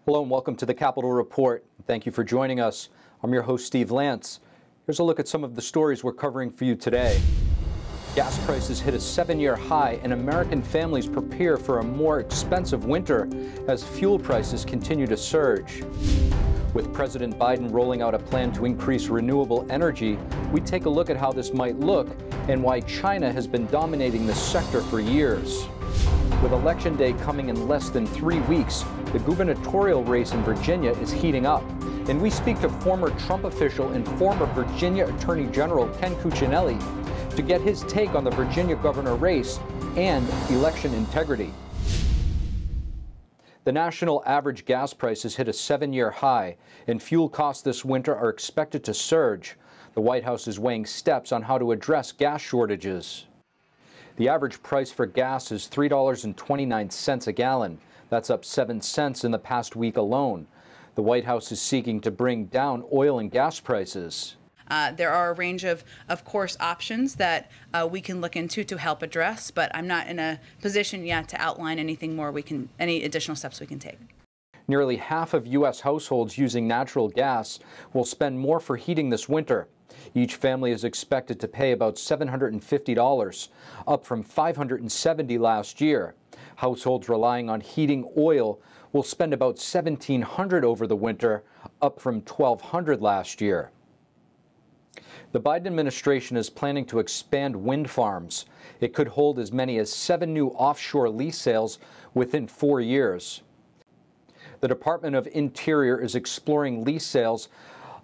Hello and welcome to the Capitol Report. Thank you for joining us. I'm your host, Steve Lance. Here's a look at some of the stories we're covering for you today. Gas prices hit a 7-year high and American families prepare for a more expensive winter as fuel prices continue to surge. With President Biden rolling out a plan to increase renewable energy, we take a look at how this might look and why China has been dominating this sector for years. With Election Day coming in less than 3 weeks, the gubernatorial race in Virginia is heating up. And we speak to former Trump official and former Virginia Attorney General Ken Cuccinelli to get his take on the Virginia governor race and election integrity. The national average gas prices hit a 7-year high, and fuel costs this winter are expected to surge. The White House is weighing steps on how to address gas shortages. The average price for gas is $3.29 a gallon. That's up 7 cents in the past week alone. The White House is seeking to bring down oil and gas prices. There are a range of course, options that we can look into to help address, but I'm not in a position yet to outline anything more any additional steps we can take. Nearly half of U.S. households using natural gas will spend more for heating this winter. Each family is expected to pay about $750, up from $570 last year. Households relying on heating oil will spend about $1,700 over the winter, up from $1,200 last year. The Biden administration is planning to expand wind farms. It could hold as many as 7 new offshore lease sales within 4 years. The Department of Interior is exploring lease sales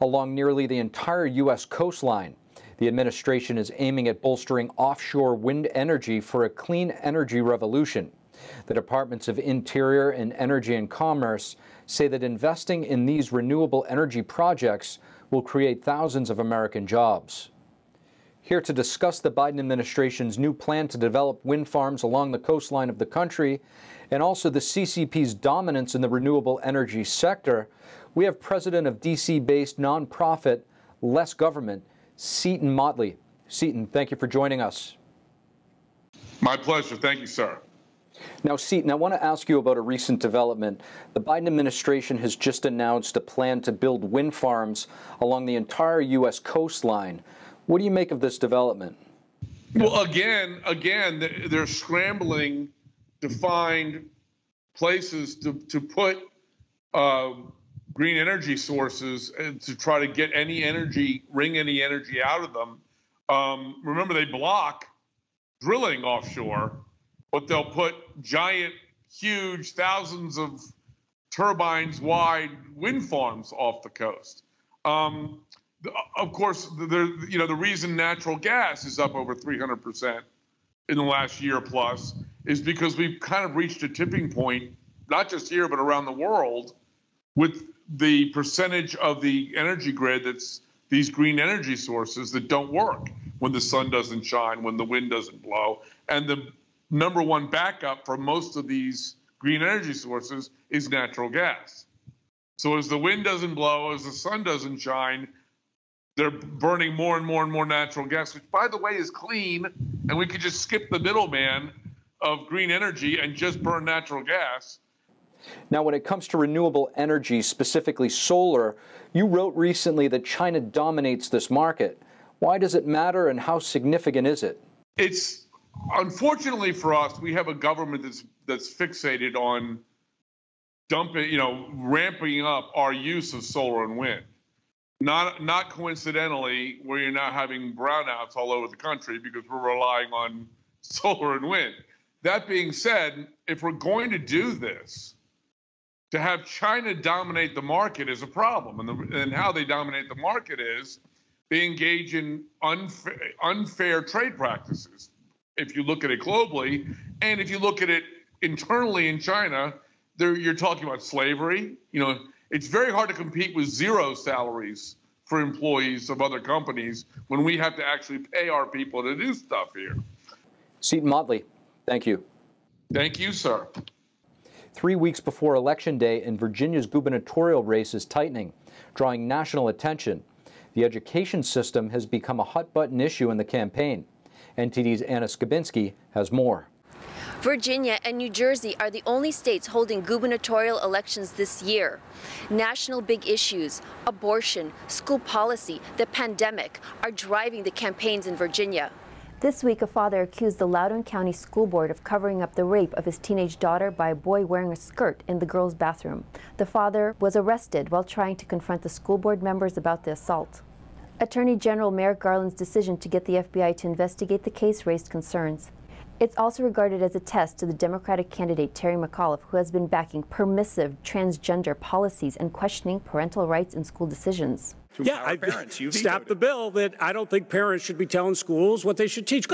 along nearly the entire U.S. coastline. The administration is aiming at bolstering offshore wind energy for a clean energy revolution. The Departments of Interior and Energy and Commerce say that investing in these renewable energy projects will create thousands of American jobs. Here to discuss the Biden administration's new plan to develop wind farms along the coastline of the country and also the CCP's dominance in the renewable energy sector, we have president of D.C.-based nonprofit Less Government, Seton Motley. Seton, thank you for joining us. My pleasure. Thank you, sir. Now, Seton, I want to ask you about a recent development. The Biden administration has just announced a plan to build wind farms along the entire U.S. coastline. What do you make of this development? Well, again, they're scrambling to find places to put green energy sources and to try to get any energy, wring any energy out of them. Remember, they block drilling offshore, but they'll put giant, huge, thousands of turbines wide wind farms off the coast. Of course, the reason natural gas is up over 300% in the last year plus is because we've kind of reached a tipping point, not just here, but around the world, with the percentage of the energy grid that's these green energy sources that don't work when the sun doesn't shine, when the wind doesn't blow. And the number one backup for most of these green energy sources is natural gas. So as the wind doesn't blow, as the sun doesn't shine, they're burning more and more and more natural gas, which, by the way, is clean, and we could just skip the middleman of green energy and just burn natural gas. Now, when it comes to renewable energy, specifically solar, you wrote recently that China dominates this market. Why does it matter, and how significant is it? It's unfortunately for us, we have a government that's fixated on ramping up our use of solar and wind. Not coincidentally, where you're now having brownouts all over the country because we're relying on solar and wind. That being said, if we're going to do this, to have China dominate the market is a problem. And how they dominate the market is they engage in unfair trade practices. If you look at it globally, and if you look at it internally in China, you're talking about slavery. It's very hard to compete with zero salaries for employees of other companies when we have to actually pay our people to do stuff here. Seton Motley, thank you. Thank you, sir. 3 weeks before Election Day, and Virginia's gubernatorial race is tightening, drawing national attention. The education system has become a hot-button issue in the campaign. NTD's Anna Skabinski has more. Virginia and New Jersey are the only states holding gubernatorial elections this year. National big issues, abortion, school policy, the pandemic are driving the campaigns in Virginia. This week, a father accused the Loudoun County School Board of covering up the rape of his teenage daughter by a boy wearing a skirt in the girls' bathroom. The father was arrested while trying to confront the school board members about the assault. Attorney General Merrick Garland's decision to get the FBI to investigate the case raised concerns. It's also regarded as a test to the Democratic candidate Terry McAuliffe, who has been backing permissive transgender policies and questioning parental rights in school decisions. Yeah, I stopped the bill that I don't think parents should be telling schools what they should teach.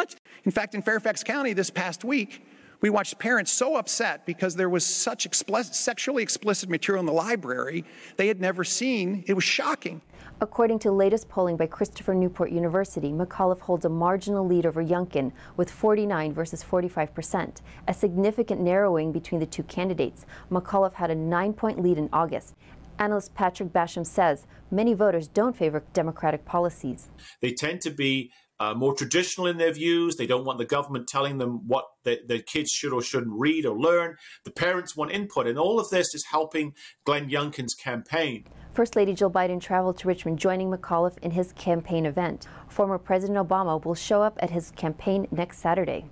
In fact, in Fairfax County this past week, we watched parents so upset because there was such sexually explicit material in the library they had never seen. It was shocking. According to latest polling by Christopher Newport University, McAuliffe holds a marginal lead over Youngkin with 49 versus 45%, a significant narrowing between the two candidates. McAuliffe had a 9-point lead in August. Analyst Patrick Basham says many voters don't favor Democratic policies. They tend to be more traditional in their views. They don't want the government telling them what their kids should or shouldn't read or learn. The parents want input, and all of this is helping Glenn Youngkin's campaign. First Lady Jill Biden traveled to Richmond, joining McAuliffe in his campaign event. Former President Obama will show up at his campaign next Saturday.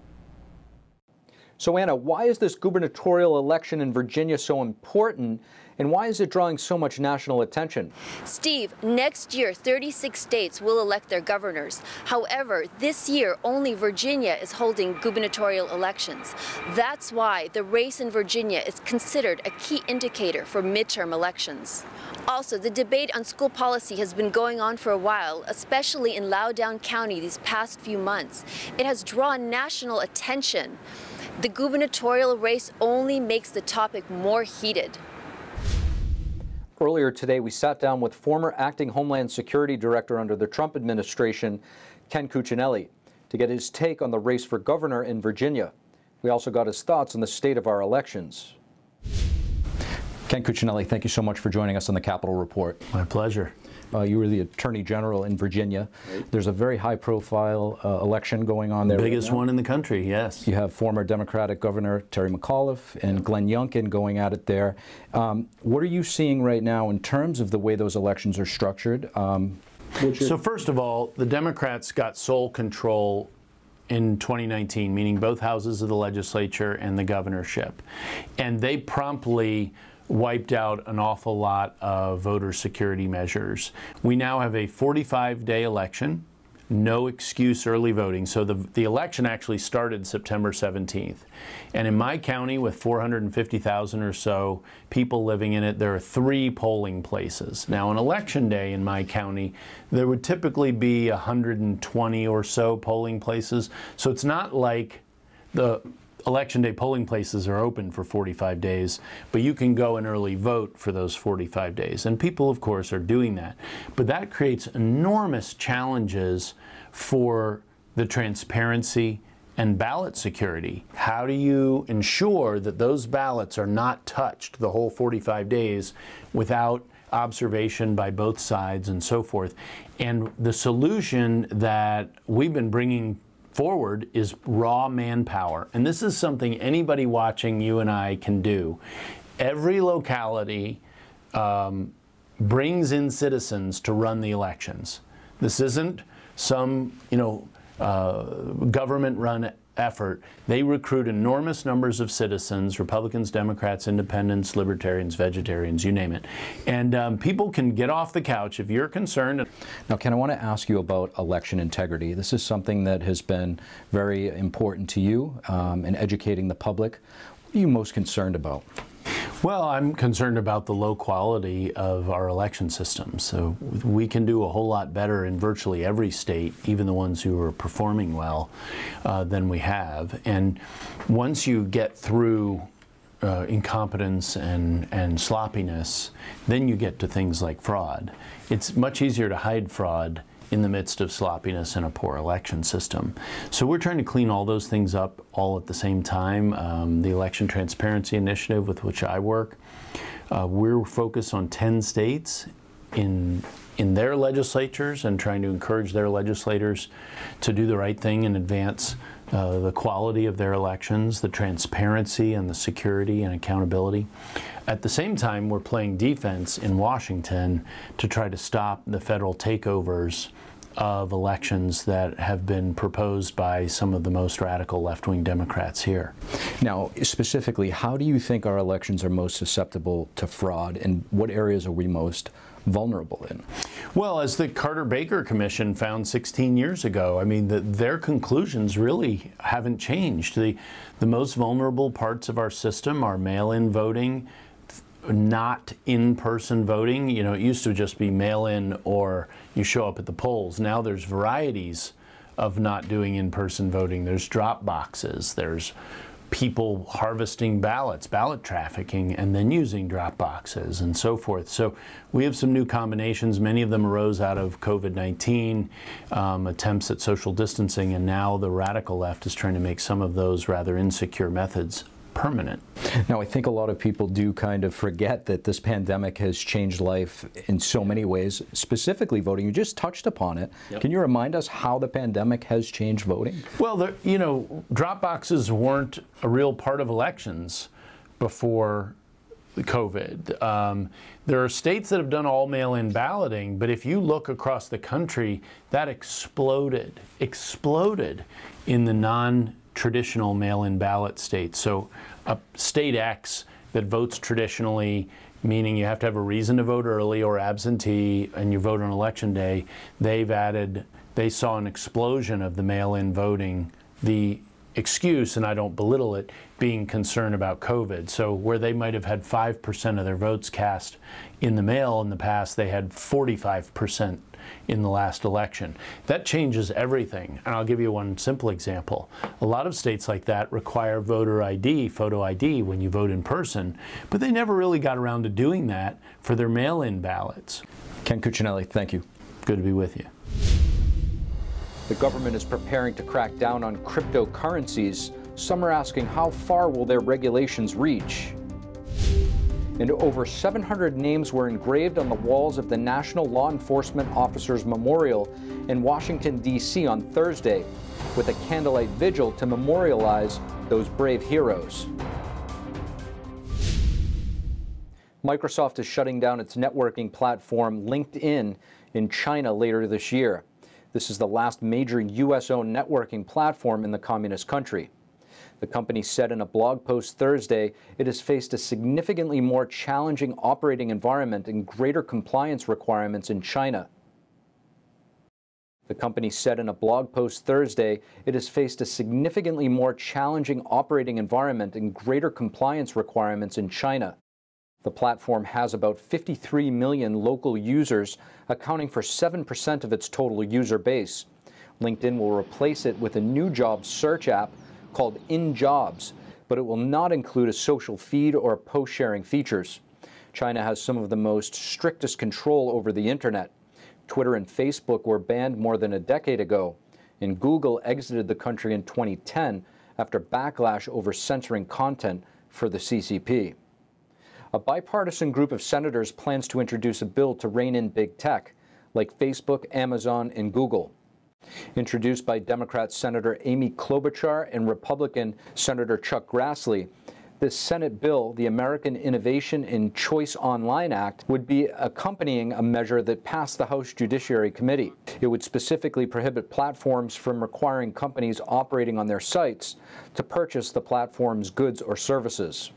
So, Anna, why is this gubernatorial election in Virginia so important, and why is it drawing so much national attention? Steve, next year, 36 states will elect their governors. However, this year, only Virginia is holding gubernatorial elections. That's why the race in Virginia is considered a key indicator for midterm elections. Also, the debate on school policy has been going on for a while, especially in Loudoun County these past few months. It has drawn national attention. The gubernatorial race only makes the topic more heated. Earlier today, we sat down with former acting Homeland Security Director under the Trump administration, Ken Cuccinelli, to get his take on the race for governor in Virginia. We also got his thoughts on the state of our elections. Ken Cuccinelli, thank you so much for joining us on the Capitol Report. My pleasure. You were the Attorney General in Virginia. Right. There's a very high-profile election going on there. Biggest one in the country, yes. You have former Democratic Governor Terry McAuliffe and Glenn Youngkin going at it there. What are you seeing right now in terms of the way those elections are structured? So first of all, the Democrats got sole control in 2019, meaning both houses of the legislature and the governorship. And they promptly wiped out an awful lot of voter security measures. We now have a 45-day election, no excuse early voting. So the election actually started September 17th. And in my county, with 450,000 or so people living in it, there are 3 polling places. Now, on election day in my county, there would typically be 120 or so polling places. So it's not like the Election day polling places are open for 45 days, but you can go and early vote for those 45 days. And people, of course, are doing that. But that creates enormous challenges for the transparency and ballot security. How do you ensure that those ballots are not touched the whole 45 days without observation by both sides and so forth? And the solution that we've been bringing forward is raw manpower. And this is something anybody watching you and I can do. Every locality brings in citizens to run the elections. This isn't some, government-run effort. They recruit enormous numbers of citizens, Republicans, Democrats, Independents, Libertarians, Vegetarians, you name it. And people can get off the couch if you're concerned. Now, Ken, I want to ask you about election integrity. This is something that has been very important to you in educating the public. What are you most concerned about? Well, I'm concerned about the low quality of our election system. So we can do a whole lot better in virtually every state, even the ones who are performing well, than we have. And once you get through incompetence and sloppiness, then you get to things like fraud. It's much easier to hide fraud in the midst of sloppiness and a poor election system. So we're trying to clean all those things up all at the same time. The Election Transparency Initiative, with which I work, we're focused on 10 states in their legislatures and trying to encourage their legislators to do the right thing and advance the quality of their elections, the transparency and the security and accountability. At the same time, we're playing defense in Washington to try to stop the federal takeovers of elections that have been proposed by some of the most radical left-wing Democrats here. Now, specifically, how do you think our elections are most susceptible to fraud, and what areas are we most vulnerable in? Well, as the Carter-Baker Commission found 16 years ago, I mean, their conclusions really haven't changed. The most vulnerable parts of our system are mail-in voting, not in-person voting. You know, it used to just be mail-in or you show up at the polls. Now there's varieties of not doing in-person voting. There's drop boxes. There's people harvesting ballots, ballot trafficking, and then using drop boxes and so forth. So we have some new combinations. Many of them arose out of COVID-19, attempts at social distancing, and now the radical left is trying to make some of those rather insecure methods permanent. Now, I think a lot of people do kind of forget that this pandemic has changed life in so many ways, specifically voting. You just touched upon it. Yep. Can you remind us how the pandemic has changed voting? Well, you know, drop boxes weren't a real part of elections before COVID. There are states that have done all mail-in balloting, but if you look across the country, that exploded in the non-traditional mail-in ballot states. So state X that votes traditionally, meaning you have to have a reason to vote early or absentee and you vote on election day, they saw an explosion of the mail-in voting. The excuse, and I don't belittle it, being concerned about COVID. So where they might have had 5% of their votes cast in the mail in the past, they had 45% in the last election. That changes everything. And I'll give you one simple example. A lot of states like that require voter ID, photo ID, when you vote in person, but they never really got around to doing that for their mail-in ballots. Ken Cuccinelli, thank you. Good to be with you. The government is preparing to crack down on cryptocurrencies. Some are asking, how far will their regulations reach? And over 700 names were engraved on the walls of the National Law Enforcement Officers Memorial in Washington, D.C. on Thursday, with a candlelight vigil to memorialize those brave heroes. Microsoft is shutting down its networking platform LinkedIn in China later this year. This is the last major U.S.-owned networking platform in the communist country. The company said in a blog post Thursday it has faced a significantly more challenging operating environment and greater compliance requirements in China. The company said in a blog post Thursday it has faced a significantly more challenging operating environment and greater compliance requirements in China. The platform has about 53 million local users, accounting for 7% of its total user base. LinkedIn will replace it with a new job search app called In Jobs, but it will not include a social feed or post-sharing features. China has some of the most strictest control over the internet. Twitter and Facebook were banned more than a decade ago, and Google exited the country in 2010 after backlash over censoring content for the CCP. A bipartisan group of senators plans to introduce a bill to rein in big tech, like Facebook, Amazon, and Google. Introduced by Democrat Senator Amy Klobuchar and Republican Senator Chuck Grassley, this Senate bill, the American Innovation and Choice Online Act, would be accompanying a measure that passed the House Judiciary Committee. It would specifically prohibit platforms from requiring companies operating on their sites to purchase the platform's goods or services.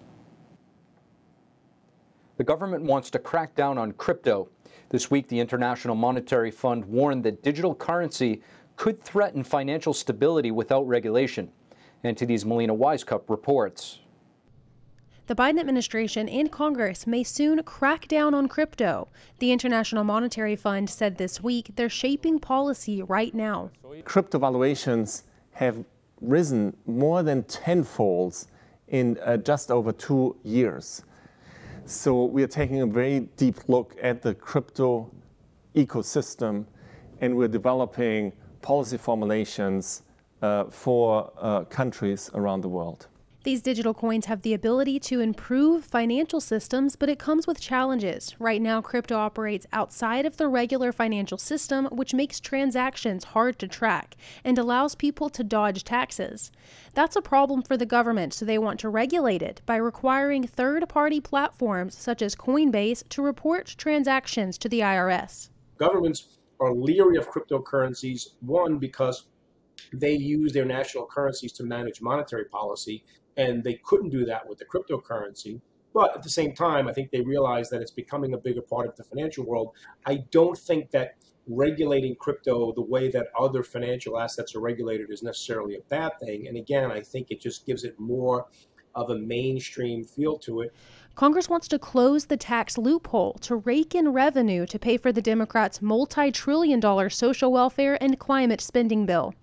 The government wants to crack down on crypto. This week, the International Monetary Fund warned that digital currency could threaten financial stability without regulation. NTD's Melina Wisecup reports. The Biden administration and Congress may soon crack down on crypto. The International Monetary Fund said this week they're shaping policy right now. Crypto valuations have risen more than tenfold in just over 2 years. So we are taking a very deep look at the crypto ecosystem, and we're developing policy formulations for countries around the world. These digital coins have the ability to improve financial systems, but it comes with challenges. Right now, crypto operates outside of the regular financial system, which makes transactions hard to track and allows people to dodge taxes. That's a problem for the government, so they want to regulate it by requiring third-party platforms such as Coinbase to report transactions to the IRS. Governments are leery of cryptocurrencies, one, because they use their national currencies to manage monetary policy, and they couldn't do that with the cryptocurrency. But at the same time, I think they realize that it's becoming a bigger part of the financial world. I don't think that regulating crypto the way that other financial assets are regulated is necessarily a bad thing. And again, I think it just gives it more of a mainstream feel to it. Congress wants to close the tax loophole to rake in revenue to pay for the Democrats' multi-trillion-dollar social welfare and climate spending bill.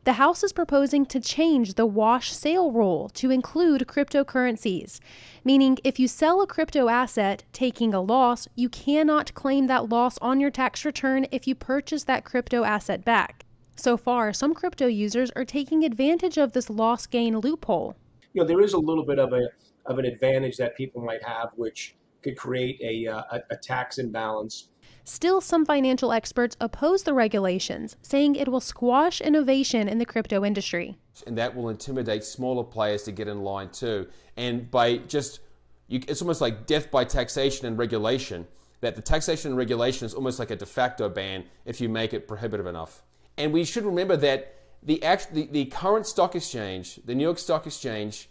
The House is proposing to change the wash sale rule to include cryptocurrencies, meaning if you sell a crypto asset taking a loss, you cannot claim that loss on your tax return if you purchase that crypto asset back. So far, some crypto users are taking advantage of this loss gain loophole. You know, there is a little bit of an advantage that people might have, which could create a tax imbalance. Still, some financial experts oppose the regulations, saying it will squash innovation in the crypto industry. And that will intimidate smaller players to get in line too. And by just, it's almost like death by taxation and regulation, that the taxation and regulation is almost like a de facto ban if you make it prohibitive enough. And we should remember that the current stock exchange, the New York Stock Exchange,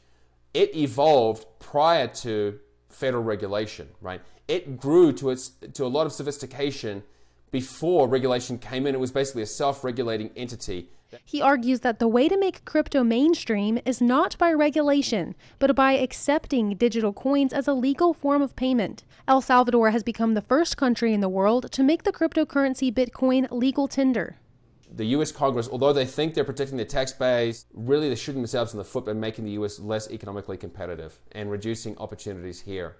it evolved prior to federal regulation, right? It grew to a lot of sophistication before regulation came in. It was basically a self-regulating entity. He argues that the way to make crypto mainstream is not by regulation, but by accepting digital coins as a legal form of payment. El Salvador has become the first country in the world to make the cryptocurrency Bitcoin legal tender. The U.S. Congress, although they think they're protecting their tax base, really they're shooting themselves in the foot by making the U.S. less economically competitive and reducing opportunities here.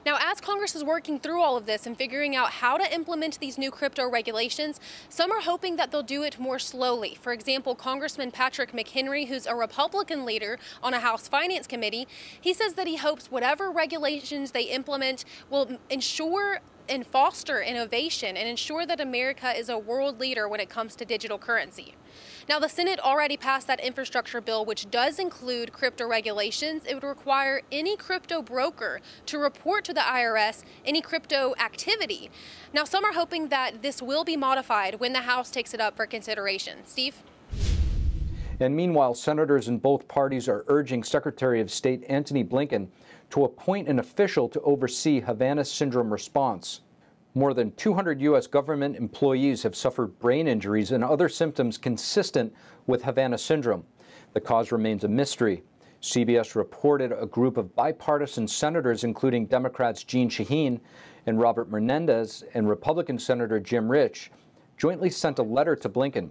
Now, as Congress is working through all of this and figuring out how to implement these new crypto regulations, some are hoping that they'll do it more slowly. For example, Congressman Patrick McHenry, who's a Republican leader on a House Finance Committee, he says that he hopes whatever regulations they implement will ensure and foster innovation and ensure that America is a world leader when it comes to digital currency. Now, the Senate already passed that infrastructure bill, which does include crypto regulations. It would require any crypto broker to report to the IRS any crypto activity. Now, some are hoping that this will be modified when the House takes it up for consideration. Steve? And meanwhile, senators in both parties are urging Secretary of State Antony Blinken to appoint an official to oversee HAVANA syndrome response. More than 200 U.S. government employees have suffered brain injuries and other symptoms consistent with HAVANA syndrome. The cause remains a mystery. CBS reported a group of bipartisan senators, including Democrats Jeanne Shaheen and Robert Menendez and Republican Senator Jim Rich, jointly sent a letter to Blinken.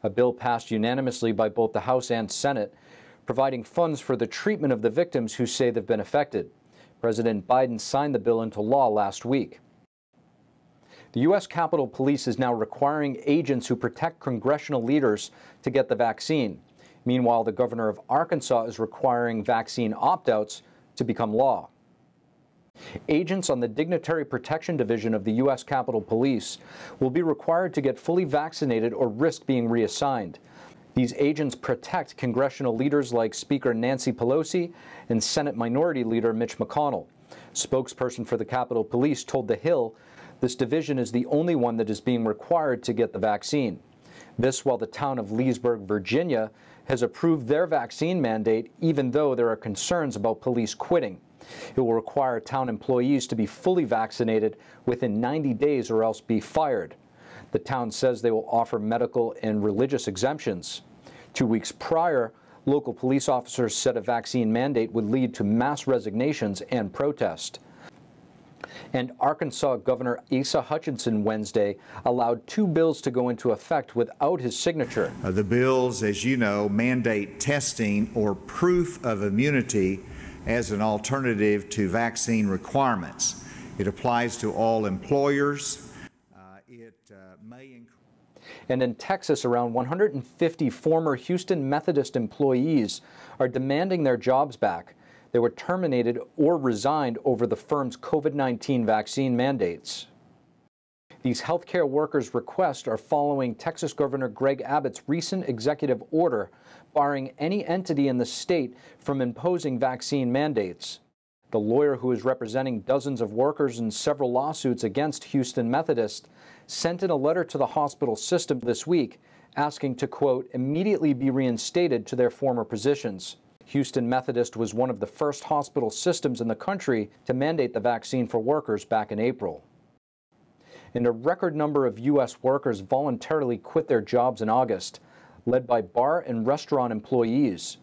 A bill passed unanimously by both the House and Senate, providing funds for the treatment of the victims who say they've been affected. President Biden signed the bill into law last week. The U.S. Capitol Police is now requiring agents who protect congressional leaders to get the vaccine. Meanwhile, the governor of Arkansas is requiring vaccine opt-outs to become law. Agents on the Dignitary Protection Division of the U.S. Capitol Police will be required to get fully vaccinated or risk being reassigned. These agents protect congressional leaders like Speaker Nancy Pelosi and Senate Minority Leader Mitch McConnell. Spokesperson for the Capitol Police told The Hill this division is the only one that is being required to get the vaccine. This while the town of Leesburg, Virginia, has approved their vaccine mandate, even though there are concerns about police quitting. It will require town employees to be fully vaccinated within 90 days or else be fired. The town says they will offer medical and religious exemptions. 2 weeks prior, local police officers said a vaccine mandate would lead to mass resignations and protest. And Arkansas Governor Asa Hutchinson Wednesday allowed 2 bills to go into effect without his signature. The bills, as you know, mandate testing or proof of immunity as an alternative to vaccine requirements. It applies to all employers. And in Texas, around 150 former Houston Methodist employees are demanding their jobs back. They were terminated or resigned over the firm's COVID-19 vaccine mandates. These healthcare workers' requests are following Texas Governor Greg Abbott's recent executive order barring any entity in the state from imposing vaccine mandates. The lawyer who is representing dozens of workers in several lawsuits against Houston Methodist sent in a letter to the hospital system this week asking to, quote, immediately be reinstated to their former positions. Houston Methodist was one of the first hospital systems in the country to mandate the vaccine for workers back in April. And a record number of U.S. workers voluntarily quit their jobs in August, led by bar and restaurant employees.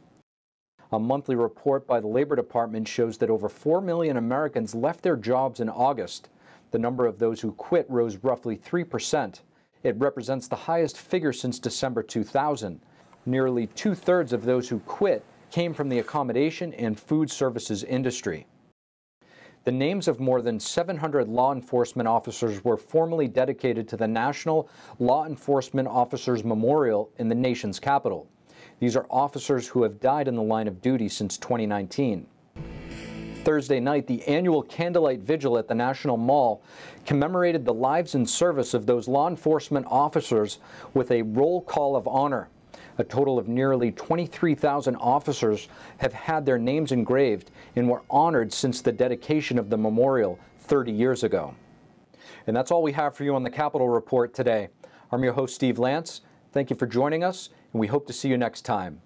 A monthly report by the Labor Department shows that over 4 million Americans left their jobs in August. The number of those who quit rose roughly 3%. It represents the highest figure since December 2000. Nearly two-thirds of those who quit came from the accommodation and food services industry. The names of more than 700 law enforcement officers were formally dedicated to the National Law Enforcement Officers Memorial in the nation's capital. These are officers who have died in the line of duty since 2019. Thursday night, the annual Candlelight Vigil at the National Mall commemorated the lives and service of those law enforcement officers with a roll call of honor. A total of nearly 23,000 officers have had their names engraved and were honored since the dedication of the memorial 30 years ago. And that's all we have for you on the Capitol Report today. I'm your host, Steve Lance. Thank you for joining us, and we hope to see you next time.